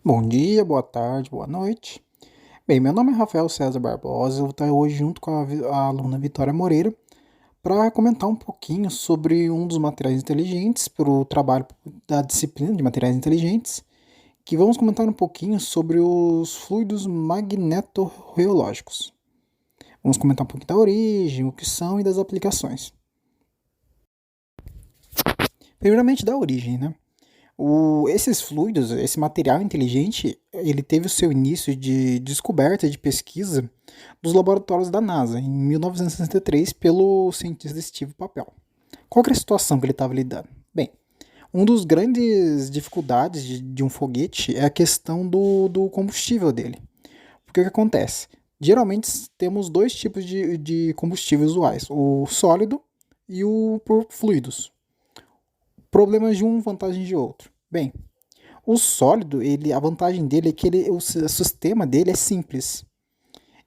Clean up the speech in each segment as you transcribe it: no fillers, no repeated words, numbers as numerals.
Bom dia, boa tarde, boa noite. Bem, meu nome é Rafael César Barbosa, eu vou estar hoje junto com a aluna Vitória Moreira para comentar um pouquinho sobre um dos materiais inteligentes para o trabalho da disciplina de materiais inteligentes, que vamos comentar um pouquinho sobre os fluidos magnetorreológicos. Vamos comentar um pouquinho da origem, o que são e das aplicações. Primeiramente da origem, né? Esses fluidos, esse material inteligente, ele teve o seu início de descoberta de pesquisa dos laboratórios da NASA, em 1963, pelo cientista Steve Papel. Qual que era a situação que ele estava lidando? Bem, uma das grandes dificuldades de um foguete é a questão do combustível dele. Porque o que acontece? Geralmente temos dois tipos de combustível usuais, o sólido e o por fluidos. Problemas de um, vantagem de outro. Bem, o sólido, a vantagem dele é que o sistema dele é simples.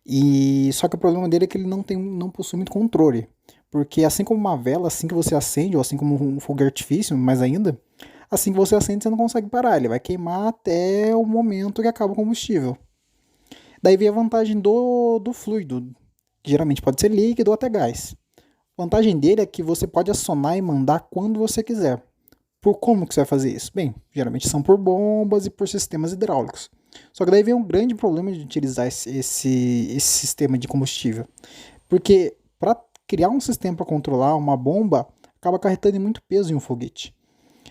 E só que o problema dele é que ele não possui muito controle. Porque assim como uma vela, assim que você acende, ou assim como um fogo de artifício, mais ainda, assim que você acende, você não consegue parar. Ele vai queimar até o momento que acaba o combustível. Daí vem a vantagem do fluido, que geralmente pode ser líquido ou até gás. A vantagem dele é que você pode acionar e mandar quando você quiser. Por como que você vai fazer isso? Bem, geralmente são por bombas e por sistemas hidráulicos. Só que daí vem um grande problema de utilizar esse sistema de combustível. Porque para criar um sistema para controlar uma bomba, acaba acarretando muito peso em um foguete.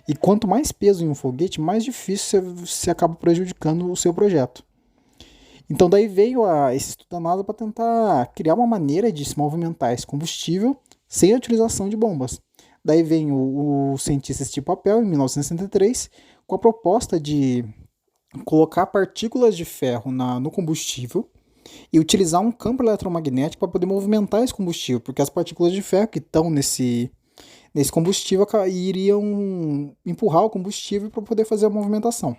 E quanto mais peso em um foguete, mais difícil você acaba prejudicando o seu projeto. Então daí veio esse estudo da NASA para tentar criar uma maneira de se movimentar esse combustível sem a utilização de bombas. Daí vem o cientista Steve Papel, em 1963, com a proposta de colocar partículas de ferro no combustível e utilizar um campo eletromagnético para poder movimentar esse combustível, porque as partículas de ferro que estão nesse combustível iriam empurrar o combustível para poder fazer a movimentação.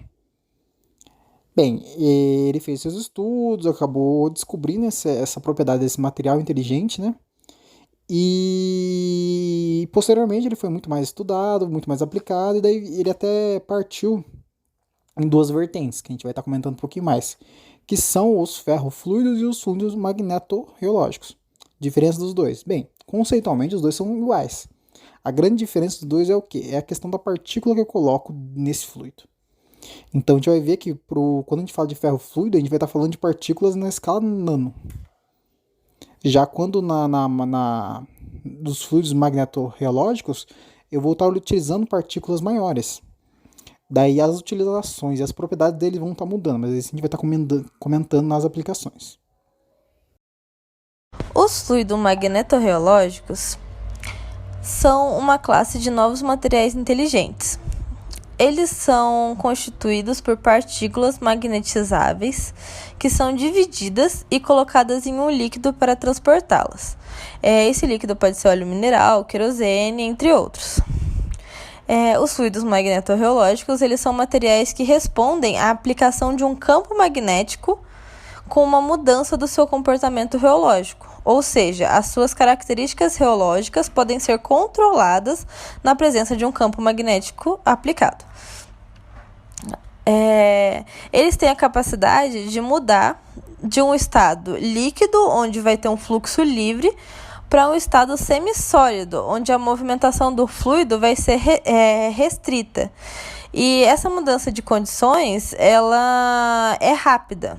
Bem, ele fez seus estudos, acabou descobrindo essa propriedade desse material inteligente, né? E posteriormente ele foi muito mais estudado, muito mais aplicado, e daí ele até partiu em duas vertentes, que a gente vai estar comentando um pouquinho mais, que são os ferrofluidos e os fluidos magnetorreológicos. Diferença dos dois? Bem, conceitualmente os dois são iguais. A grande diferença dos dois é o quê? É a questão da partícula que eu coloco nesse fluido. Então a gente vai ver que quando a gente fala de ferrofluido, a gente vai estar falando de partículas na escala nano. Já quando dos fluidos magnetorreológicos, eu vou estar utilizando partículas maiores. Daí as utilizações e as propriedades dele vão estar mudando, mas isso a gente vai estar comentando nas aplicações. Os fluidos magnetorreológicos são uma classe de novos materiais inteligentes. Eles são constituídos por partículas magnetizáveis que são divididas e colocadas em um líquido para transportá-las. Esse líquido pode ser óleo mineral, querosene, entre outros. Os fluidos magnetorreológicos eles são materiais que respondem à aplicação de um campo magnético com uma mudança do seu comportamento reológico, ou seja, as suas características reológicas podem ser controladas na presença de um campo magnético aplicado. Eles têm a capacidade de mudar de um estado líquido, onde vai ter um fluxo livre, para um estado semissólido, onde a movimentação do fluido vai ser restrita. E essa mudança de condições, ela é rápida.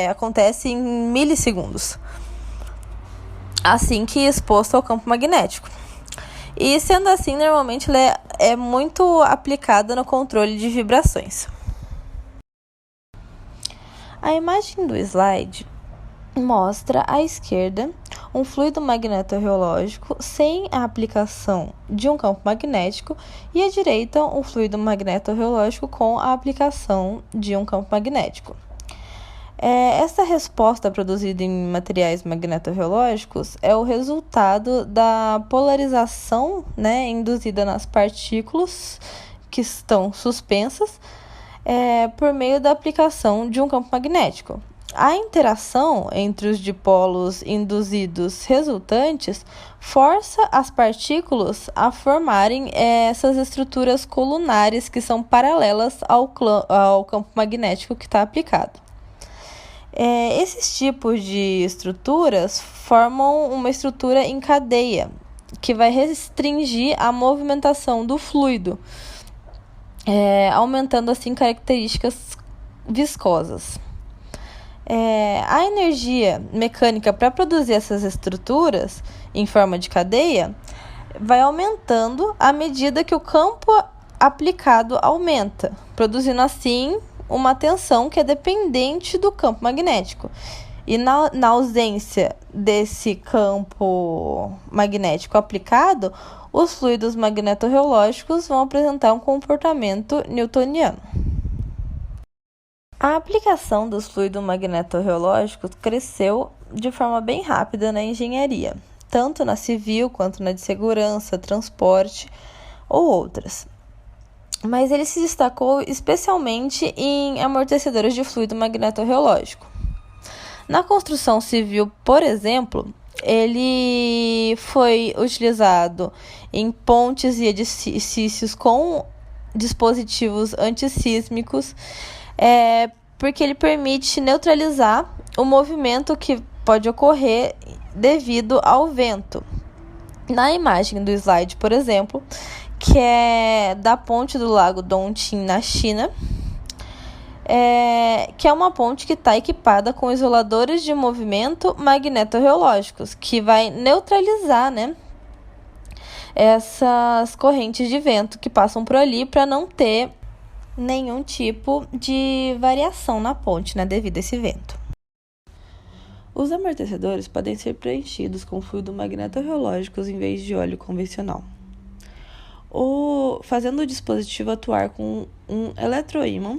Acontece em milissegundos, assim que exposto ao campo magnético. E sendo assim, normalmente ela é muito aplicada no controle de vibrações. A imagem do slide mostra à esquerda um fluido magnetorreológico sem a aplicação de um campo magnético e à direita um fluido magnetorreológico com a aplicação de um campo magnético. Essa resposta produzida em materiais magnetorreológicos é o resultado da polarização, induzida nas partículas que estão suspensas por meio da aplicação de um campo magnético. A interação entre os dipolos induzidos resultantes força as partículas a formarem essas estruturas colunares que são paralelas ao campo magnético que está aplicado. Esses tipos de estruturas formam uma estrutura em cadeia, que vai restringir a movimentação do fluido, aumentando assim características viscosas. A energia mecânica para produzir essas estruturas em forma de cadeia vai aumentando à medida que o campo aplicado aumenta, produzindo assim uma tensão que é dependente do campo magnético. E na ausência desse campo magnético aplicado, os fluidos magnetorreológicos vão apresentar um comportamento newtoniano. A aplicação dos fluidos magnetorreológicos cresceu de forma bem rápida na engenharia, tanto na civil quanto na de segurança, transporte ou outras. Mas ele se destacou especialmente em amortecedores de fluido magnetorreológico. Na construção civil, por exemplo, ele foi utilizado em pontes e edifícios com dispositivos antissísmicos, porque ele permite neutralizar o movimento que pode ocorrer devido ao vento. Na imagem do slide, por exemplo, que é da ponte do Lago Dongting, na China, que é uma ponte que está equipada com isoladores de movimento magnetorreológicos, que vai neutralizar, essas correntes de vento que passam por ali para não ter nenhum tipo de variação na ponte, devido a esse vento. Os amortecedores podem ser preenchidos com fluido magnetorreológicos em vez de óleo convencional, fazendo o dispositivo atuar com um eletroímã,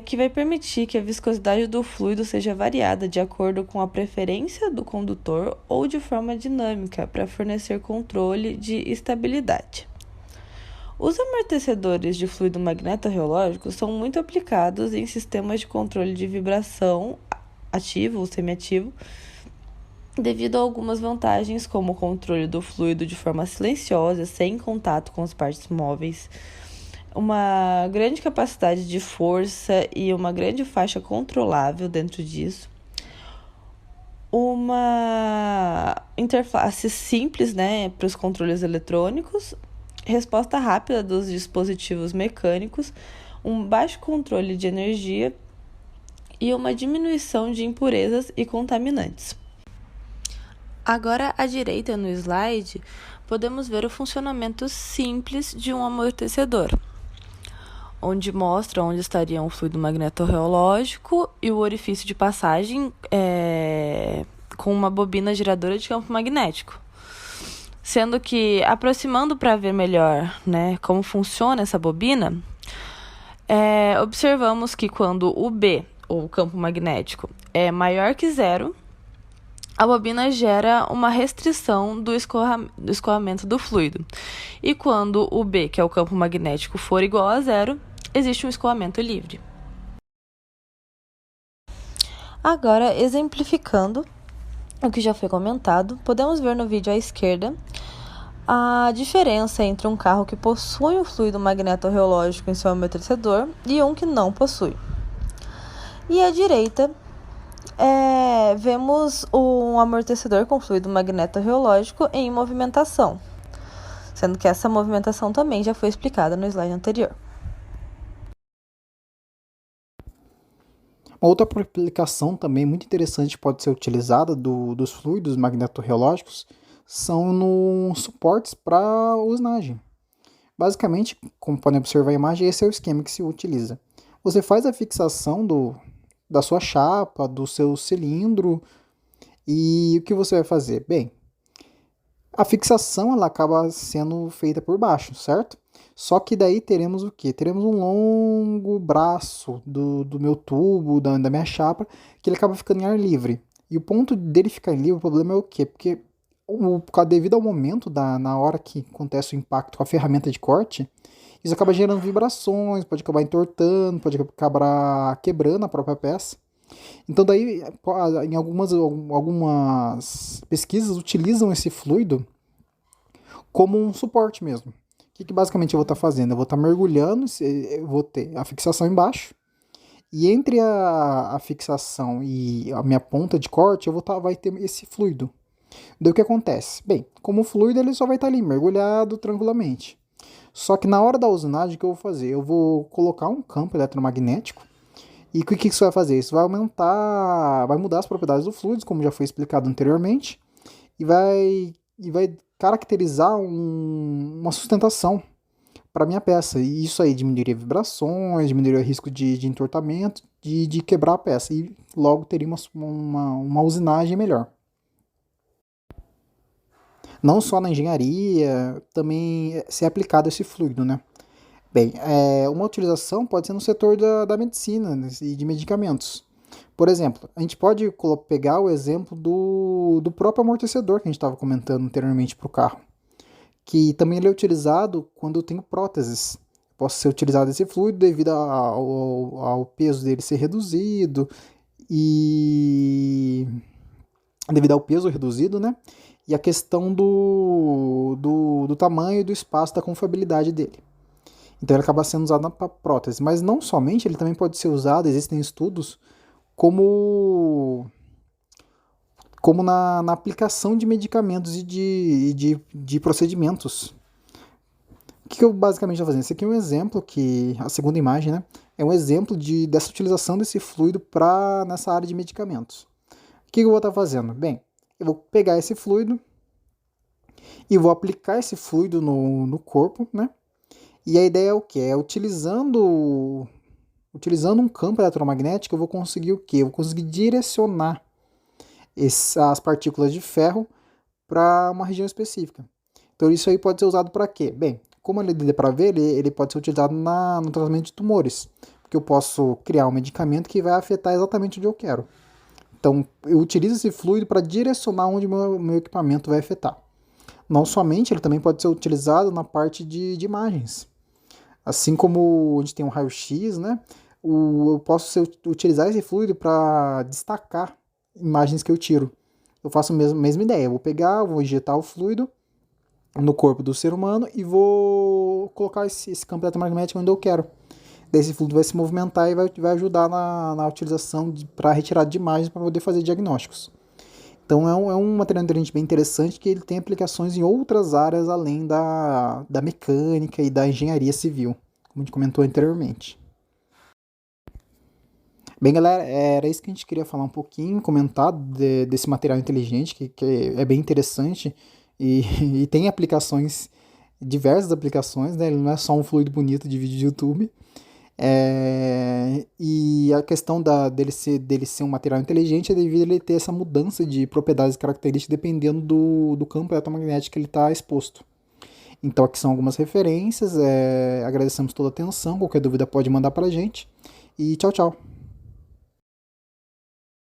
que vai permitir que a viscosidade do fluido seja variada de acordo com a preferência do condutor ou de forma dinâmica para fornecer controle de estabilidade. Os amortecedores de fluido magnetorreológico são muito aplicados em sistemas de controle de vibração ativo ou semiativo, devido a algumas vantagens, como o controle do fluido de forma silenciosa, sem contato com as partes móveis, uma grande capacidade de força e uma grande faixa controlável dentro disso, uma interface simples, para os controles eletrônicos, resposta rápida dos dispositivos mecânicos, um baixo controle de energia e uma diminuição de impurezas e contaminantes. Agora, à direita no slide, podemos ver o funcionamento simples de um amortecedor, onde mostra onde estaria um fluido magnetorreológico e o orifício de passagem com uma bobina geradora de campo magnético. Sendo que, aproximando para ver melhor como funciona essa bobina, observamos que quando o B, ou o campo magnético, é maior que zero, a bobina gera uma restrição do escoamento do fluido. E quando o B, que é o campo magnético, for igual a zero, existe um escoamento livre. Agora, exemplificando o que já foi comentado, podemos ver no vídeo à esquerda a diferença entre um carro que possui um fluido magnetorreológico em seu amortecedor e um que não possui. E à direita, vemos um amortecedor com fluido magnetorreológico em movimentação, sendo que essa movimentação também já foi explicada no slide anterior. Uma outra aplicação também muito interessante pode ser utilizada dos fluidos magnetorreológicos são nos suportes para usinagem. Basicamente, como podem observar a imagem, esse é o esquema que se utiliza. Você faz a fixação da sua chapa, do seu cilindro, e o que você vai fazer? Bem, a fixação ela acaba sendo feita por baixo, certo? Só que daí teremos o quê? Teremos um longo braço do meu tubo, da minha chapa, que ele acaba ficando em ar livre. E o ponto dele ficar em livre, o problema é o quê? Porque devido ao momento, na hora que acontece o impacto com a ferramenta de corte, isso acaba gerando vibrações, pode acabar entortando, pode acabar quebrando a própria peça. Então daí, em algumas pesquisas utilizam esse fluido como um suporte mesmo. O que basicamente eu vou estar fazendo? Eu vou estar mergulhando, eu vou ter a fixação embaixo, e entre a fixação e a minha ponta de corte, vai ter esse fluido. Daí o que acontece? Bem, como fluido ele só vai estar ali mergulhado tranquilamente. Só que na hora da usinagem, o que eu vou fazer? Eu vou colocar um campo eletromagnético. E o que isso vai fazer? Isso vai aumentar, vai mudar as propriedades do fluido, como já foi explicado anteriormente, e vai caracterizar uma sustentação para minha peça. E isso aí diminuiria vibrações, diminuiria o risco de entortamento, de quebrar a peça. E logo teria uma usinagem melhor. Não só na engenharia, também ser aplicado esse fluido, né? Bem, uma utilização pode ser no setor da medicina, né, e de medicamentos. Por exemplo, a gente pode pegar o exemplo do próprio amortecedor que a gente estava comentando anteriormente para o carro, que também ele é utilizado quando eu tenho próteses. Posso ser utilizado esse fluido devido ao peso dele ser reduzido e devido ao peso reduzido, né? E a questão do tamanho e do espaço da confiabilidade dele. Então ele acaba sendo usado para prótese. Mas não somente, ele também pode ser usado, existem estudos, como na aplicação de medicamentos e de procedimentos. O que eu basicamente estou fazendo? Esse aqui é um exemplo a segunda imagem, né? É um exemplo dessa utilização desse fluido nessa área de medicamentos. O que eu vou estar fazendo? Bem, eu vou pegar esse fluido e vou aplicar esse fluido no corpo, né? E a ideia é o quê? Utilizando um campo eletromagnético, eu vou conseguir o quê? Eu vou conseguir direcionar as partículas de ferro para uma região específica. Então isso aí pode ser usado para quê? Bem, como ele deu para ver, ele pode ser utilizado no tratamento de tumores, porque eu posso criar um medicamento que vai afetar exatamente onde eu quero. Então eu utilizo esse fluido para direcionar onde o meu equipamento vai afetar. Não somente, ele também pode ser utilizado na parte de imagens. Assim como a gente tem um raio-x, né? Eu posso utilizar esse fluido para destacar imagens que eu tiro. Eu faço a mesma ideia. Eu vou injetar o fluido no corpo do ser humano e vou colocar esse campo eletromagnético onde eu quero. Daí esse fluido vai se movimentar e vai ajudar na utilização para retirada de imagens para poder fazer diagnósticos. Então é um material inteligente bem interessante que ele tem aplicações em outras áreas além da mecânica e da engenharia civil, como a gente comentou anteriormente. Bem, galera, era isso que a gente queria falar um pouquinho, comentar desse material inteligente, que é bem interessante e, e tem aplicações, diversas aplicações, né? Ele não é só um fluido bonito de vídeo de YouTube. E a questão dele ser um material inteligente é devido a ele ter essa mudança de propriedades e características dependendo do campo eletromagnético que ele está exposto. Então aqui são algumas referências, agradecemos toda a atenção, qualquer dúvida pode mandar para a gente e tchau, tchau.